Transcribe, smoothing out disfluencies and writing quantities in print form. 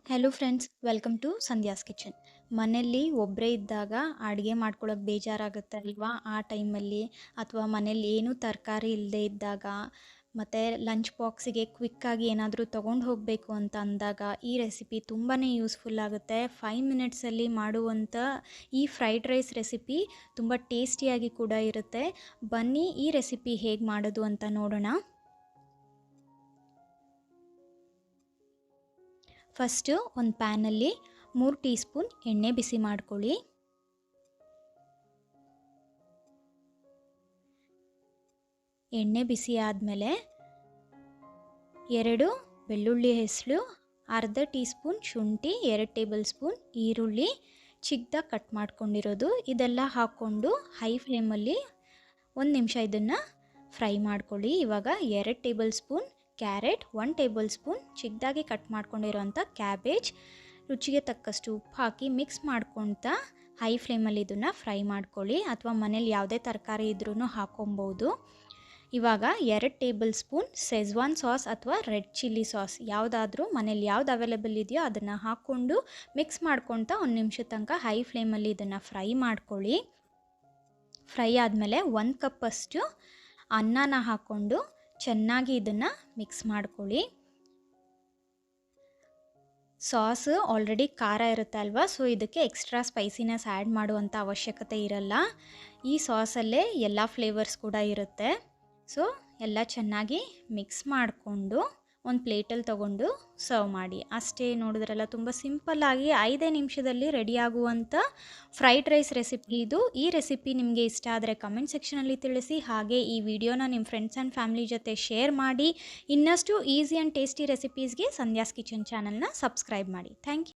Hello friends, welcome to Sandhya's kitchen. ಮನೆಯಲ್ಲಿ ಒಬ್ಬರೇ ಇದ್ದಾಗ ಅಡುಗೆ ಮಾಡ್ಕೊಳ್ಳೋಕೆ ಬೇಜಾರಾಗುತ್ತೆ ಅಲ್ವಾ? ಆ ಟೈಮಲ್ಲಿ ಅಥವಾ ಮನೇಲಿ ಏನೂ ತರಕಾರಿ ಇಲ್ಲದೆ ಇದ್ದಾಗ ಮತ್ತು ಲಂಚ್ ಬಾಕ್ಸಿಗೆ ಕ್ವಿಕ್ಕಾಗಿ ಏನಾದರೂ ತೊಗೊಂಡು ಹೋಗಬೇಕು ಅಂತ ಅಂದಾಗ ಈ ರೆಸಿಪಿ ತುಂಬಾ ಯೂಸ್ಫುಲ್ ಆಗುತ್ತೆ. 5 ಮಿನಿಟ್ಸಲ್ಲಿ ಮಾಡುವಂಥ ಈ ಫ್ರೈಡ್ ರೈಸ್ ರೆಸಿಪಿ ತುಂಬ ಟೇಸ್ಟಿಯಾಗಿ ಕೂಡ ಇರುತ್ತೆ. ಬನ್ನಿ ಈ ರೆಸಿಪಿ ಹೇಗೆ ಮಾಡೋದು ಅಂತ ನೋಡೋಣ. ಫಸ್ಟು ಒಂದು ಪ್ಯಾನಲ್ಲಿ 3 ಟೀ ಸ್ಪೂನ್ ಎಣ್ಣೆ ಬಿಸಿ ಮಾಡ್ಕೊಳ್ಳಿ. ಎಣ್ಣೆ ಬಿಸಿ ಆದಮೇಲೆ 2 ಬೆಳ್ಳುಳ್ಳಿ ಹೆಸಳು, ಅರ್ಧ ಟೀ ಸ್ಪೂನ್ ಶುಂಠಿ, 2 ಟೇಬಲ್ ಸ್ಪೂನ್ ಈರುಳ್ಳಿ ಚಿಕ್ಕದಾಗಿ ಕಟ್ ಮಾಡ್ಕೊಂಡಿರೋದು ಇದೆಲ್ಲ ಹಾಕ್ಕೊಂಡು ಹೈ ಫ್ಲೇಮಲ್ಲಿ 1 ನಿಮಿಷ ಇದನ್ನು ಫ್ರೈ ಮಾಡ್ಕೊಳ್ಳಿ. ಇವಾಗ 2 table spoon carrot, 1 table spoon ಚಿಕ್ಕದಾಗಿ ಕಟ್ ಮಾಡ್ಕೊಂಡಿರೋಂಥ ಕ್ಯಾಬೇಜ್, ರುಚಿಗೆ ತಕ್ಕಷ್ಟು ಉಪ್ಪು ಹಾಕಿ ಮಿಕ್ಸ್ ಮಾಡ್ಕೊಳ್ತಾ ಹೈ ಫ್ಲೇಮಲ್ಲಿ ಇದನ್ನು ಫ್ರೈ ಮಾಡ್ಕೊಳ್ಳಿ. ಅಥವಾ ಮನೇಲಿ ಯಾವುದೇ ತರಕಾರಿ ಇದ್ರೂ ಹಾಕೊಬೋದು. ಇವಾಗ 2 ಟೇಬಲ್ ಸ್ಪೂನ್ ಸೆಜ್ವಾನ್ ಸಾಸ್ ಅಥವಾ ರೆಡ್ ಚಿಲ್ಲಿ ಸಾಸ್ ಯಾವುದಾದ್ರೂ ಮನೇಲಿ ಯಾವ್ದು ಅವೈಲೇಬಲ್ ಇದೆಯೋ ಅದನ್ನು ಹಾಕ್ಕೊಂಡು ಮಿಕ್ಸ್ ಮಾಡ್ಕೊಳ್ತಾ 1 ನಿಮಿಷ ತನಕ ಹೈ ಫ್ಲೇಮಲ್ಲಿ ಇದನ್ನು ಫ್ರೈ ಮಾಡ್ಕೊಳ್ಳಿ. ಫ್ರೈ ಆದಮೇಲೆ 1 ಕಪ್ಪಷ್ಟು ಅನ್ನನ ಹಾಕ್ಕೊಂಡು ಚೆನ್ನಾಗಿ ಇದನ್ನು ಮಿಕ್ಸ್ ಮಾಡ್ಕೊಳ್ಳಿ. ಸಾಸ್ ಆಲ್ರೆಡಿ ಖಾರ ಇರುತ್ತೆ ಅಲ್ವಾ, ಸೊ ಇದಕ್ಕೆ ಎಕ್ಸ್ಟ್ರಾ ಸ್ಪೈಸಿನೆಸ್ ಆ್ಯಡ್ ಮಾಡುವಂಥ ಅವಶ್ಯಕತೆ ಇರಲ್ಲ. ಈ ಸಾಸಲ್ಲೇ ಎಲ್ಲ ಫ್ಲೇವರ್ಸ್ ಕೂಡ ಇರುತ್ತೆ. ಸೊ ಎಲ್ಲ ಚೆನ್ನಾಗಿ ಮಿಕ್ಸ್ ಮಾಡಿಕೊಂಡು ಒಂದು ಪ್ಲೇಟಲ್ಲಿ ತೊಗೊಂಡು ಸರ್ವ್ ಮಾಡಿ. ಅಷ್ಟೇ, ನೋಡಿದ್ರಲ್ಲ, ತುಂಬ ಸಿಂಪಲ್ಲಾಗಿ 5 ನಿಮಿಷದಲ್ಲಿ ರೆಡಿಯಾಗುವಂಥ ಫ್ರೈಡ್ ರೈಸ್ ರೆಸಿಪಿ ಇದು. ಈ ರೆಸಿಪಿ ನಿಮಗೆ ಇಷ್ಟ ಆದರೆ ಕಮೆಂಟ್ ಸೆಕ್ಷನಲ್ಲಿ ತಿಳಿಸಿ. ಹಾಗೆ ಈ ವಿಡಿಯೋನ ನಿಮ್ಮ ಫ್ರೆಂಡ್ಸ್ ಆ್ಯಂಡ್ ಫ್ಯಾಮಿಲಿ ಜೊತೆ ಶೇರ್ ಮಾಡಿ. ಇನ್ನಷ್ಟು ಈಸಿ ಆ್ಯಂಡ್ ಟೇಸ್ಟಿ ರೆಸಿಪೀಸ್ಗೆ ಸಂಧ್ಯಾಸ್ ಕಿಚನ್ ಚಾನಲ್ನ ಸಬ್ಸ್ಕ್ರೈಬ್ ಮಾಡಿ. Thank you.